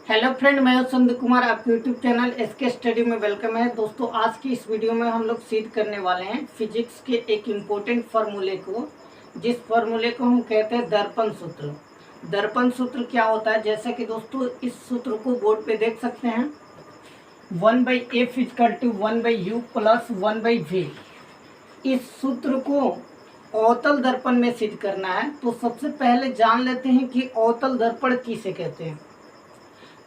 Hello friend, मैं हूं संदीप कुमार। आपके यूट्यूब चैनल एसके स्टडी में वेलकम है। दोस्तों, आज की इस वीडियो में हम लोग सिद्ध करने वाले हैं फिजिक्स के एक इम्पोर्टेंट फार्मूले को, जिस फार्मूले को हम कहते हैं दर्पण सूत्र। दर्पण सूत्र क्या होता है, जैसा कि दोस्तों इस सूत्र को बोर्ड पे देख सकते हैं, 1/f = 1/u + 1/v। इस सूत्र को अवतल दर्पण में सिद्ध करना है। तो सबसे पहले जान लेते हैं कि अवतल दर्पण किसे कहते हैं।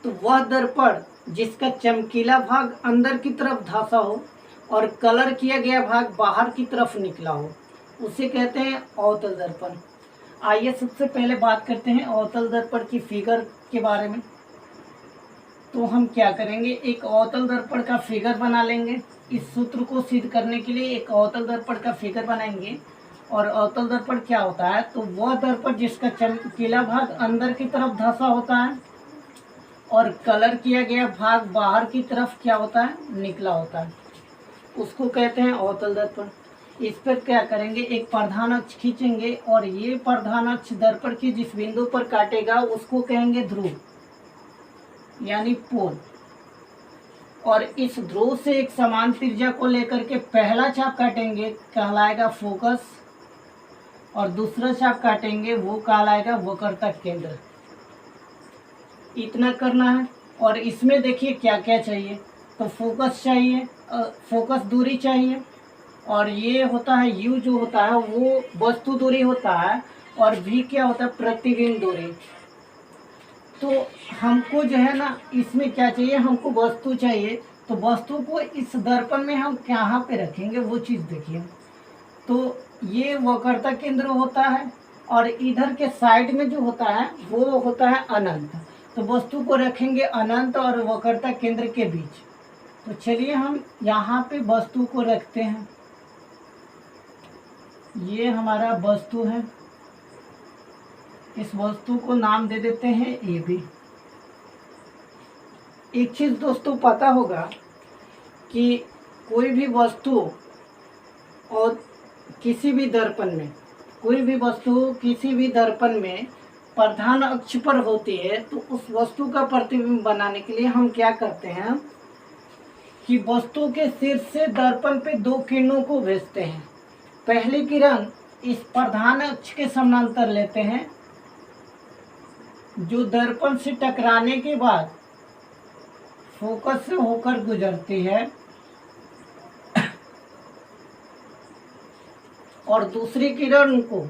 तो वह दर्पण जिसका चमकीला भाग अंदर की तरफ धंसा हो और कलर किया गया भाग बाहर की तरफ निकला हो, उसे कहते हैं अवतल दर्पण। आइए सबसे पहले बात करते हैं अवतल दर्पण की फिगर के बारे में। तो हम क्या करेंगे, एक अवतल दर्पण का फिगर बना लेंगे। इस सूत्र को सिद्ध करने के लिए एक अवतल दर्पण का फिगर बनाएंगे। और अवतल दर्पण क्या होता है, तो वह दर्पण जिसका चमकीला भाग अंदर की तरफ धंसा होता है और कलर किया गया भाग बाहर की तरफ क्या होता है, निकला होता है, उसको कहते हैं अवतल दर्पण। इस पर क्या करेंगे, एक प्रधान अक्ष खींचेंगे और ये प्रधान अक्ष दर्पण की जिस बिंदु पर काटेगा उसको कहेंगे ध्रुव, यानी पोल। और इस ध्रुव से एक समान त्रिज्या को लेकर के पहला चाप काटेंगे, कहलाएगा फोकस, और दूसरा चाप काटेंगे वो कहलाएगा वक्रता केंद्र। इतना करना है। और इसमें देखिए क्या क्या चाहिए, तो फोकस चाहिए, फोकस दूरी चाहिए, और ये होता है u जो होता है वो वस्तु दूरी होता है, और v क्या होता है, प्रतिबिंब दूरी। तो हमको जो है ना, इसमें क्या चाहिए, हमको वस्तु चाहिए। तो वस्तु को इस दर्पण में हम कहाँ पे रखेंगे वो चीज़ देखिए। तो ये वक्रता केंद्र होता है, और इधर के साइड में जो होता है वो होता है अनंत। तो वस्तु को रखेंगे अनंत और वक्रता केंद्र के बीच। तो चलिए हम यहाँ पे वस्तु को रखते हैं। ये हमारा वस्तु है, इस वस्तु को नाम दे देते हैं ए बी। एक चीज़ दोस्तों पता होगा कि कोई भी वस्तु और किसी भी दर्पण में, कोई भी वस्तु किसी भी दर्पण में प्रधान अक्ष पर होती है, तो उस वस्तु का प्रतिबिंब बनाने के लिए हम क्या करते हैं कि वस्तु के शीर्ष से दर्पण पे दो किरणों को भेजते हैं। पहली किरण इस प्रधान अक्ष के समानांतर लेते हैं, जो दर्पण से टकराने के बाद फोकस से होकर गुजरती है, और दूसरी किरण को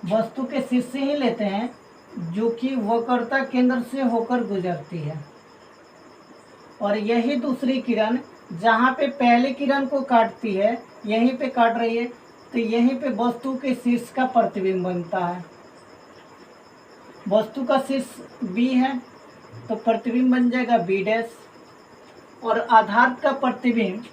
वस्तु के शीर्ष से ही लेते हैं, जो कि वक्रता केंद्र से होकर गुजरती है। और यही दूसरी किरण जहाँ पे पहली किरण को काटती है, यहीं पे काट रही है, तो यहीं पे वस्तु के शीर्ष का प्रतिबिंब बनता है। वस्तु का शीर्ष बी है, तो प्रतिबिंब बन जाएगा b'। और आधार का प्रतिबिंब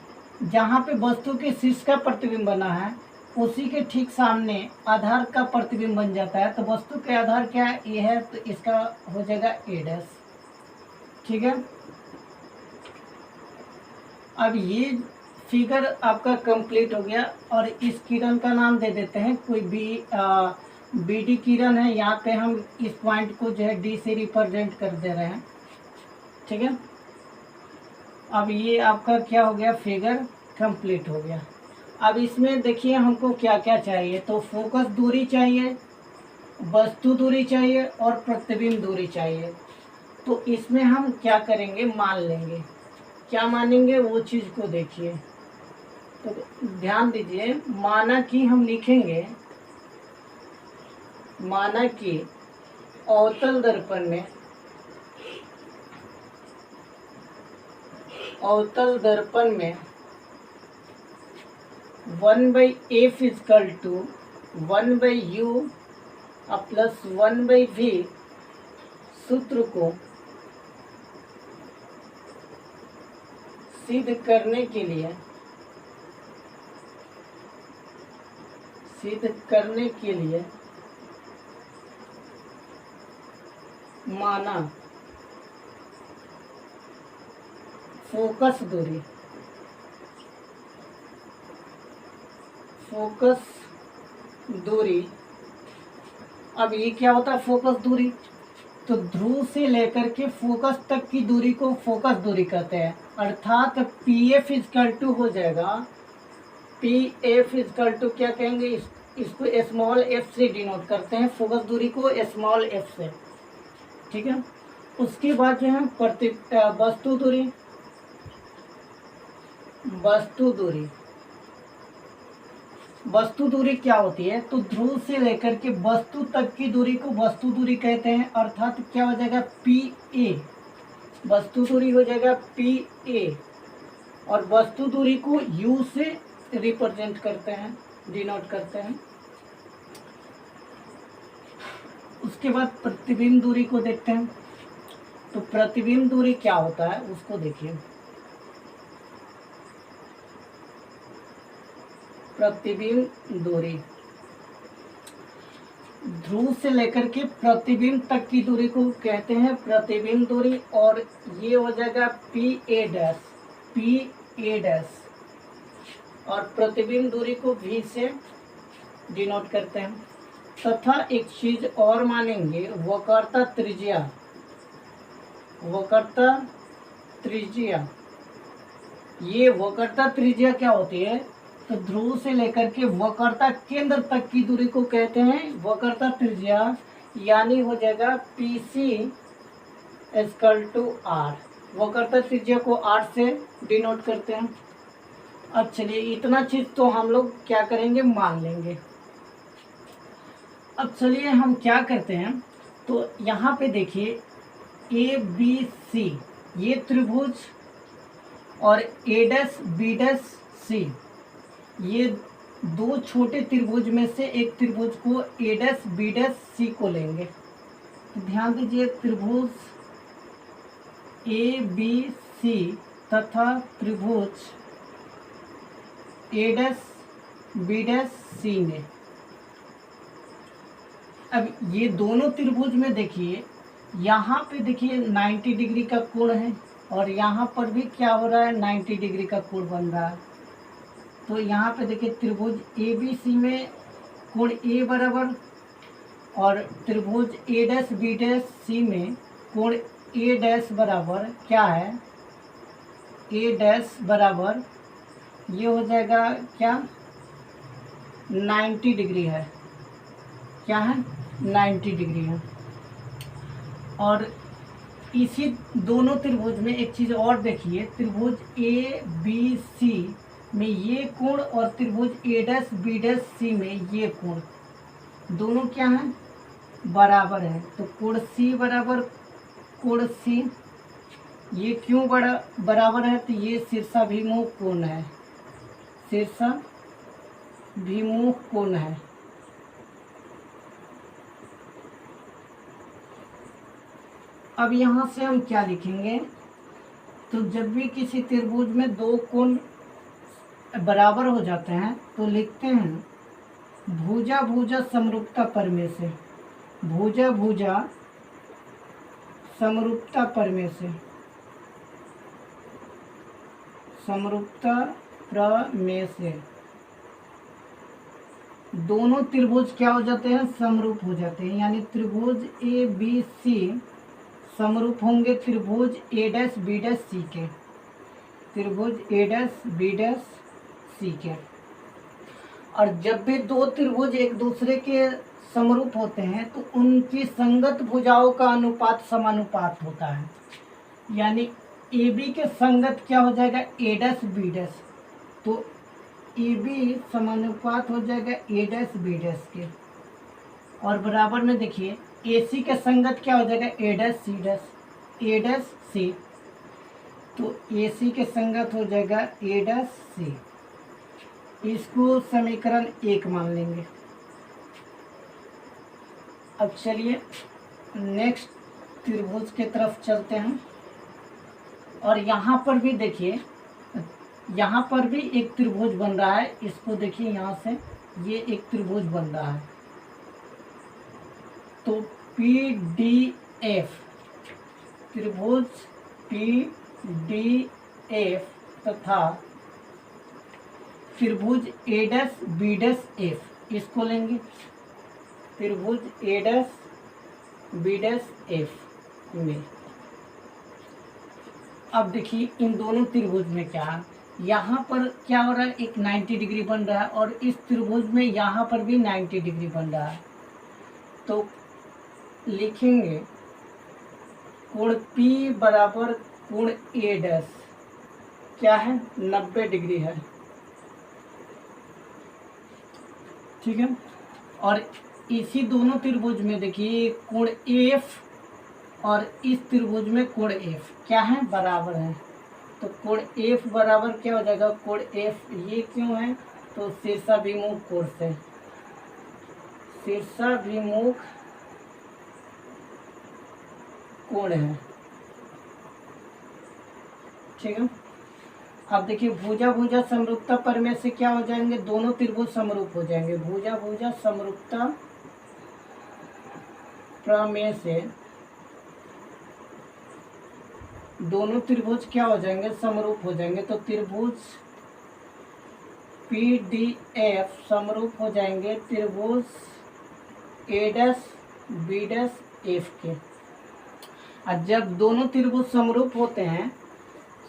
जहाँ पे वस्तु के शीर्ष का प्रतिबिंब बना है, उसी के ठीक सामने आधार का प्रतिबिंब बन जाता है। तो वस्तु के आधार क्या है, ए है, तो इसका हो जाएगा a'। ठीक है। अब ये फिगर आपका कंप्लीट हो गया, और इस किरण का नाम दे देते हैं, कोई बी डी किरण है। यहाँ पे हम इस पॉइंट को जो है डी से रिप्रेजेंट कर दे रहे हैं। ठीक है। अब ये आपका क्या हो गया, फिगर कंप्लीट हो गया। अब इसमें देखिए हमको क्या क्या चाहिए, तो फोकस दूरी चाहिए, वस्तु दूरी चाहिए, और प्रतिबिंब दूरी चाहिए। तो इसमें हम क्या करेंगे, मान लेंगे। क्या मानेंगे वो चीज़ को देखिए। तो ध्यान दीजिए, माना कि हम लिखेंगे, माना कि अवतल दर्पण में, अवतल दर्पण में 1/f = 1/u + 1/v सूत्र को सिद्ध करने के लिए, माना फोकस दूरी, अब ये क्या होता है, फोकस दूरी। तो ध्रुव से लेकर के फोकस तक की दूरी को फोकस दूरी कहते हैं, अर्थात पी एफ इजकल टू हो जाएगा, पी एफ इजकल टू क्या कहेंगे, इसको स्मॉल एफ से डिनोट करते हैं, फोकस दूरी को स्मॉल एफ से, ठीक है। उसके बाद जो है वस्तु दूरी, वस्तु दूरी क्या होती है, तो ध्रुव से लेकर के वस्तु तक की दूरी को वस्तु दूरी कहते हैं, अर्थात क्या हो जाएगा पी ए, वस्तु दूरी हो जाएगा पी ए, और वस्तु दूरी को यू से रिप्रेजेंट करते हैं, डिनोट करते हैं। उसके बाद प्रतिबिंब दूरी को देखते हैं, तो प्रतिबिंब दूरी क्या होता है उसको देखिए। प्रतिबिंब दूरी ध्रुव से लेकर के प्रतिबिंब तक की दूरी को कहते हैं प्रतिबिंब दूरी, और ये हो जाएगा पी ए डैश, और प्रतिबिंब दूरी को भी से डिनोट करते हैं। तथा एक चीज और मानेंगे, वक्रता त्रिज्या, ये वक्रता त्रिज्या क्या होती है, तो ध्रुव से लेकर के वक्रता केंद्र तक की दूरी को कहते हैं वक्रता त्रिज्या, यानी हो जाएगा P C equal to R, वक्रता त्रिज्या को आर से डिनोट करते हैं। अब चलिए इतना चीज तो हम लोग क्या करेंगे, मान लेंगे। अब चलिए हम क्या करते हैं, तो यहाँ पे देखिए ए बी सी ये त्रिभुज, और ए डैश बी डैश सी, ये दो छोटे त्रिभुज में से एक त्रिभुज को ए डैश बी डैश सी को लेंगे। तो ध्यान दीजिए, त्रिभुज ए बी सी तथा त्रिभुज ए डैश बी डैश सी में, अब ये दोनों त्रिभुज में देखिए, यहाँ पे देखिए 90 डिग्री का कोण है, और यहाँ पर भी क्या हो रहा है, 90 डिग्री का कोण बन रहा है। तो यहाँ पे देखिए त्रिभुज ए बी सी में कोण ए बराबर, और त्रिभुज ए डैश बी डैश सी में कोण ए डैश बराबर क्या है, ए डैश बराबर ये हो जाएगा क्या, 90 डिग्री है, क्या है 90 डिग्री है। और इसी दोनों त्रिभुज में एक चीज़ और देखिए, त्रिभुज ए बी सी में ये कोण और त्रिभुज ए डैश बी डैश सी में ये कोण, दोनों क्या है, बराबर है। तो कोण सी बराबर कोण सी, ये क्यों बराबर है, तो ये शीर्षाभिमुख कोण है, शीर्षाभिमुख कोण है। अब यहाँ से हम क्या लिखेंगे, तो जब भी किसी त्रिभुज में दो कोण बराबर हो जाते हैं तो लिखते हैं भुजा भुजा समरूपता प्रमेय से, भुजा भुजा समरूपता प्रमेय से, समरूपता प्रमेय से दोनों त्रिभुज क्या हो जाते हैं, समरूप हो जाते हैं, यानी त्रिभुज ए बी सी समरूप होंगे त्रिभुज ए डैश बी डैश सी के, त्रिभुज ए डैश बी डैश सी के। और जब भी दो त्रिभुज एक दूसरे के समरूप होते हैं तो उनकी संगत भुजाओं का अनुपात समानुपात होता है, यानी ए बी के संगत क्या हो जाएगा, ए डैश बी डैश, तो ए बी समानुपात हो जाएगा ए डैश बी डैश के। और बराबर में देखिए ए सी के संगत क्या हो जाएगा, ए डैश सी डैश, ए डैश सी, तो ए सी के संगत हो जाएगा ए डैश सी। इसको समीकरण 1 मान लेंगे। अब चलिए नेक्स्ट त्रिभुज के तरफ चलते हैं, और यहाँ पर भी देखिए, यहाँ पर भी एक त्रिभुज बन रहा है, इसको देखिए यहाँ से ये एक त्रिभुज बन रहा है। तो पी डी एफ, त्रिभुज पी डी एफ तथा त्रिभुज ए डैश बी डैश एफ, इसको लेंगे त्रिभुज ए डैश बी डैश एफ। में। अब देखिए इन दोनों त्रिभुज में क्या, यहाँ पर क्या हो रहा है, एक 90 डिग्री बन रहा है और इस त्रिभुज में यहाँ पर भी 90 डिग्री बन रहा है। तो लिखेंगे कोण P बराबर कोण A डैश क्या है, 90 डिग्री है। ठीक है। और इसी दोनों त्रिभुज में देखिए कोण F और इस त्रिभुज में कोण F क्या है, बराबर है। तो कोण F बराबर क्या हो जाएगा, कोण F ये क्यों है, तो शीर्षाभिमुख कोण से, शीर्षाभिमुख कोण है। ठीक है। अब देखिए भुजा भुजा समरूपता प्रमेय से क्या हो जाएंगे, दोनों त्रिभुज समरूप हो जाएंगे। भुजा भुजा समरूपता प्रमेय से दोनों त्रिभुज क्या हो जाएंगे, समरूप हो जाएंगे। तो त्रिभुज PDF समरूप हो जाएंगे त्रिभुज A'BF के। और जब दोनों त्रिभुज समरूप होते हैं,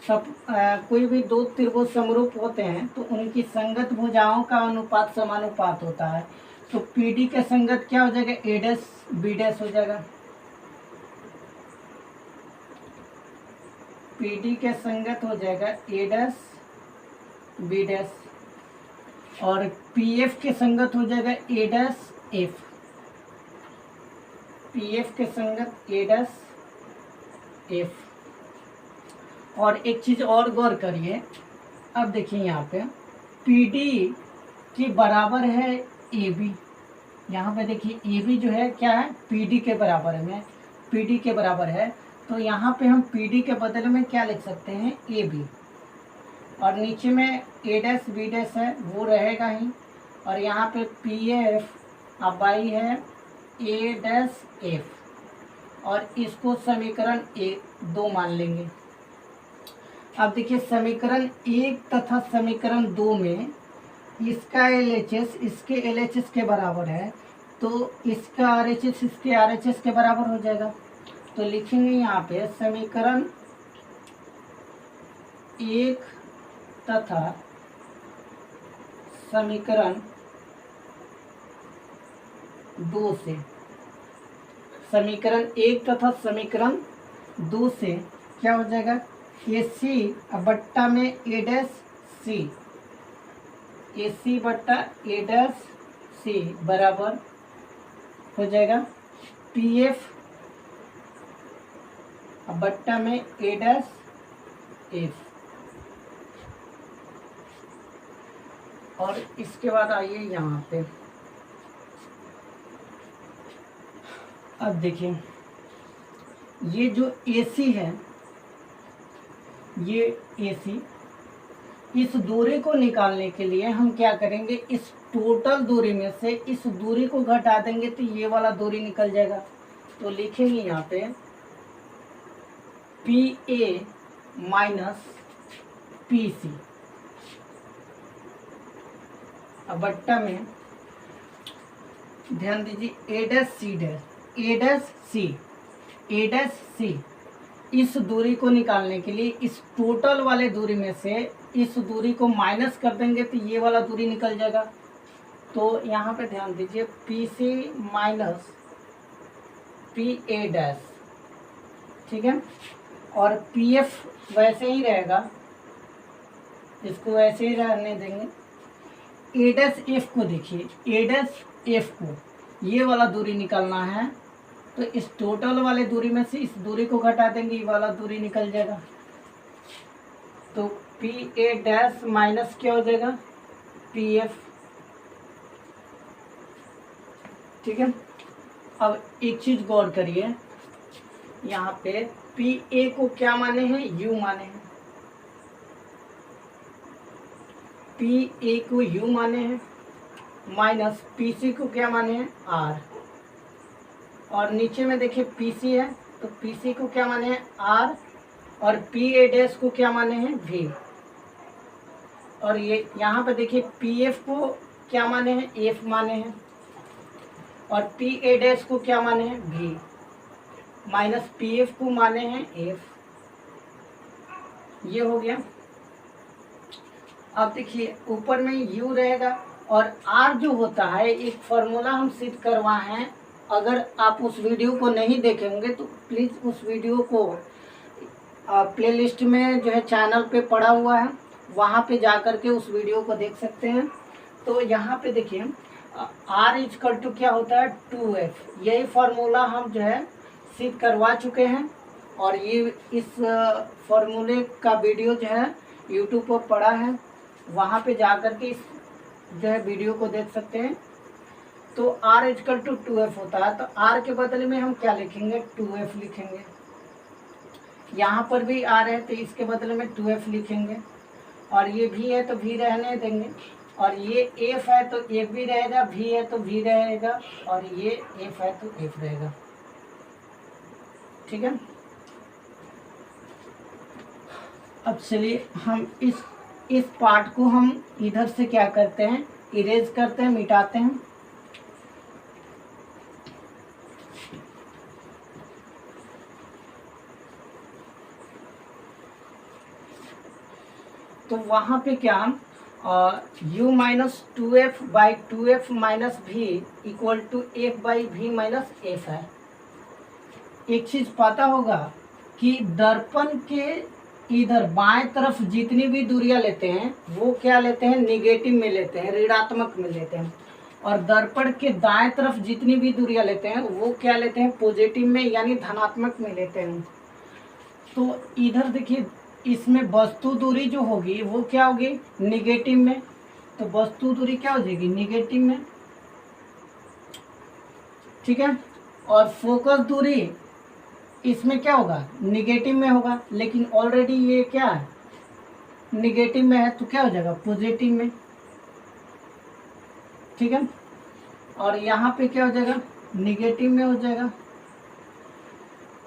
कोई भी दो त्रिभुज समरूप होते हैं तो उनकी संगत भुजाओं का अनुपात समानुपात होता है। तो PD के संगत क्या हो जाएगा, A'B' हो जाएगा। PD के संगत हो जाएगा A', B', और PF के संगत हो जाएगा A', F। PF के संगत A', F। और एक चीज और गौर करिए, अब देखिए यहाँ पे PD के बराबर है AB। यहाँ पे देखिए AB जो है क्या है, PD के बराबर में, PD के बराबर है। तो यहाँ पे हम PD के बदले में क्या लिख सकते हैं, AB। और नीचे में A', B' है वो रहेगा ही। और यहाँ पे PF अब आई है A', F। और इसको समीकरण 2 मान लेंगे। अब देखिए समीकरण 1 तथा समीकरण 2 में इसका LHS इसके LHS के बराबर है, तो इसका RHS इसके RHS के बराबर हो जाएगा। तो लिखेंगे यहाँ पे समीकरण 1 तथा समीकरण 2 से, समीकरण 1 तथा समीकरण 2 से क्या हो जाएगा, AC बट्टा में A', AC बट्टा A' बराबर हो जाएगा PF बट्टा में A', F। और इसके बाद आइए यहाँ पे, अब देखिए ये जो AC है, ये AC, इस दूरी को निकालने के लिए हम क्या करेंगे, इस टोटल दूरी में से इस दूरी को घटा देंगे तो ये वाला दूरी निकल जाएगा। तो लिखेंगे यहाँ पे PA माइनस PC अब बट्टा में ध्यान दीजिए A', इस दूरी को निकालने के लिए इस टोटल वाले दूरी में से इस दूरी को माइनस कर देंगे तो ये वाला दूरी निकल जाएगा। तो यहाँ पे ध्यान दीजिए PC माइनस PA', ठीक है। और PF वैसे ही रहेगा, इसको वैसे ही रहने देंगे। A', को देखिए A', को ये वाला दूरी निकालना है, तो इस टोटल वाले दूरी में से इस दूरी को घटा देंगे, ये वाला दूरी निकल जाएगा। तो PA' माइनस क्या हो जाएगा, PF। ठीक है। अब एक चीज गौर करिए, यहाँ पे PA को क्या माने हैं, U माने हैं। PA को U माने हैं, माइनस PC को क्या माने हैं, R। और नीचे में देखिए PC है, तो PC को क्या माने हैं, R। और PA' को क्या माने हैं, V। और ये यहाँ पे देखिए PF को क्या माने हैं, F माने हैं। और PA' को क्या माने हैं, V। माइनस पी एफ को माने हैं एफ, ये हो गया। अब देखिए ऊपर में यू रहेगा और आर जो होता है एक फॉर्मूला हम सिद्ध करवाए हैं। अगर आप उस वीडियो को नहीं देखेंगे तो प्लीज़ उस वीडियो को प्लेलिस्ट में जो है चैनल पे पड़ा हुआ है, वहाँ पे जा कर के उस वीडियो को देख सकते हैं। तो यहाँ पे देखिए आर इजकल टू क्या होता है 2f, यही फार्मूला हम जो है सिद्ध करवा चुके हैं और ये इस फार्मूले का वीडियो जो है यूट्यूब पर पड़ा है, वहाँ पे जा कर के इस जो है वीडियो को देख सकते हैं। तो r इजकल टू 2f होता है, तो r के बदले में हम क्या लिखेंगे 2f लिखेंगे। यहाँ पर भी r है तो इसके बदले में 2f लिखेंगे, और ये v है तो v रहने देंगे, और ये f है तो f भी रहेगा, v है तो v रहेगा, और ये f है तो f रहेगा। ठीक है। अब चलिए हम इस पार्ट को हम इधर से क्या करते हैं, इरेज करते हैं, मिटाते हैं। तो वहाँ पे क्या u minus 2f by 2f minus v equal to f by v minus f है। एक चीज़ पता होगा कि दर्पण के इधर बाएं तरफ जितनी भी दूरियां लेते हैं वो क्या लेते हैं, निगेटिव में लेते हैं, ऋणात्मक में लेते हैं, और दर्पण के दाएं तरफ जितनी भी दूरियां लेते हैं वो क्या लेते हैं, पॉजिटिव में यानी धनात्मक में लेते हैं। तो इधर देखिए इसमें वस्तु दूरी जो होगी वो क्या होगी, निगेटिव में, तो वस्तु दूरी क्या हो जाएगी, निगेटिव में। ठीक है। और फोकस दूरी इसमें क्या होगा, निगेटिव में होगा, लेकिन ऑलरेडी ये क्या है, निगेटिव में है, तो क्या हो जाएगा, पॉजिटिव में। ठीक है। और यहाँ पे क्या हो जाएगा, निगेटिव में हो जाएगा,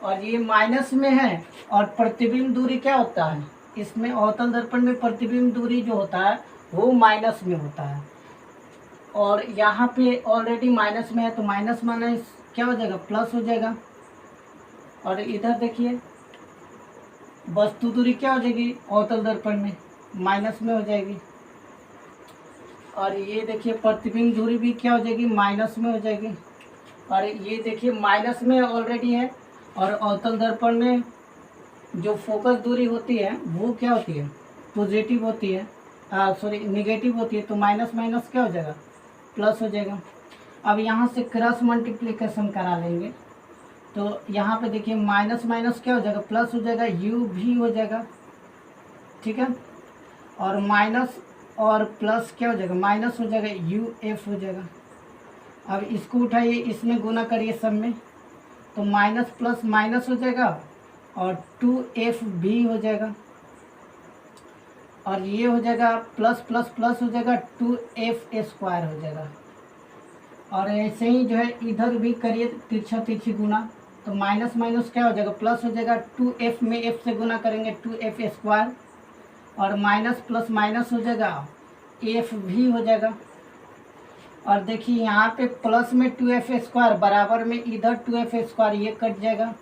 और ये माइनस में है। और प्रतिबिंब दूरी क्या होता है, इसमें अवतल दर्पण में प्रतिबिंब दूरी जो होता है वो माइनस में होता है, और यहाँ पे ऑलरेडी माइनस में है, तो माइनस माइनस क्या हो जाएगा, प्लस हो जाएगा। और इधर देखिए वस्तु दूरी क्या हो जाएगी, अवतल दर्पण में माइनस में हो जाएगी, और ये देखिए प्रतिबिंब दूरी भी क्या हो जाएगी, माइनस में हो जाएगी। और ये देखिए माइनस में ऑलरेडी है, और अवतल दर्पण में जो फोकस दूरी होती है वो क्या होती है, पॉजिटिव होती है, सॉरी निगेटिव होती है, तो माइनस माइनस क्या हो जाएगा, प्लस हो जाएगा। अब यहाँ से क्रॉस मल्टीप्लिकेशन करा लेंगे, तो यहाँ पे देखिए माइनस माइनस क्या हो जाएगा, प्लस हो जाएगा, यू भी हो जाएगा। ठीक है। और माइनस और प्लस क्या हो जाएगा, माइनस हो जाएगा, यू एफ हो जाएगा। अब इसको उठाइए, इसमें गुना करिए सब में, तो माइनस प्लस माइनस हो जाएगा, और 2f भी हो जाएगा, और ये हो जाएगा प्लस प्लस प्लस हो जाएगा, 2f स्क्वायर हो जाएगा। और ऐसे ही जो है इधर भी करिए तिरछा तिरछी गुना, तो माइनस माइनस क्या हो जाएगा, प्लस हो जाएगा, 2f में f से गुना करेंगे 2f स्क्वायर, और माइनस प्लस माइनस हो जाएगा, f भी हो जाएगा। और देखिए यहाँ पे प्लस में 2f स्क्वायर बराबर में इधर 2f स्क्वायर, ये कट जाएगा।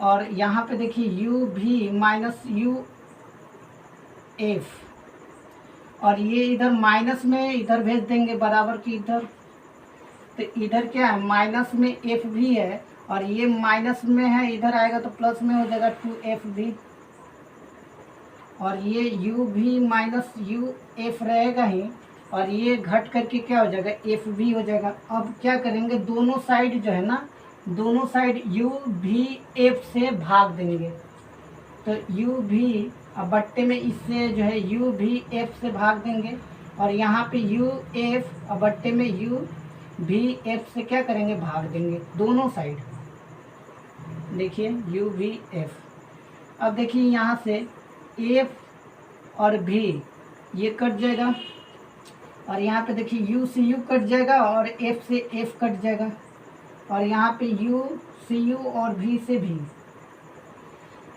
और यहाँ पे देखिए u भी माइनस यू एफ, और ये इधर माइनस में इधर भेज देंगे बराबर की इधर, तो इधर क्या है, माइनस में f भी है, और ये माइनस में है, इधर आएगा तो प्लस में हो जाएगा 2f भी, और ये u भी माइनस यू एफ रहेगा ही, और ये घट करके क्या हो जाएगा, f भी हो जाएगा। अब क्या करेंगे, दोनों साइड जो है ना, दोनों साइड u भी f से भाग देंगे, तो u भी अब बट्टे में इससे जो है u भी f से भाग देंगे, और यहाँ पे u f अब बट्टे में u भी f से क्या करेंगे, भाग देंगे दोनों साइड। देखिए u भी f। अब देखिए यहाँ से f और v ये कट जाएगा, और यहाँ पे देखिए u से u कट जाएगा, और f से f कट जाएगा, और यहाँ पे u से u और v से v,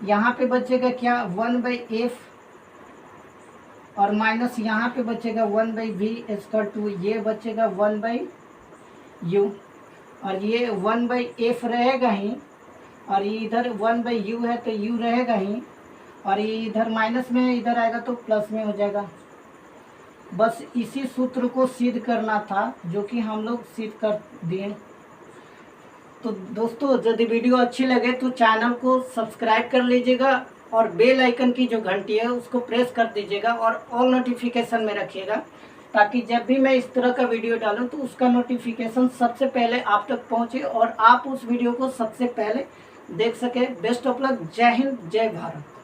यहाँ पे बचेगा क्या, 1/f, और माइनस यहाँ पे बचेगा 1/v स्क्वायर टू, ये बचेगा 1/u। और ये 1/f रहेगा ही, और ये इधर 1/u है तो u रहेगा ही, और ये इधर माइनस में इधर आएगा तो प्लस में हो जाएगा। बस इसी सूत्र को सिद्ध करना था, जो कि हम लोग सिद्ध कर दिए। तो दोस्तों, यदि वीडियो अच्छी लगे तो चैनल को सब्सक्राइब कर लीजिएगा और बेल आइकन की जो घंटी है उसको प्रेस कर दीजिएगा और ऑल नोटिफिकेशन में रखिएगा, ताकि जब भी मैं इस तरह का वीडियो डालूं तो उसका नोटिफिकेशन सबसे पहले आप तक पहुंचे और आप उस वीडियो को सबसे पहले देख सके। Best of luck. जय हिंद, जय भारत।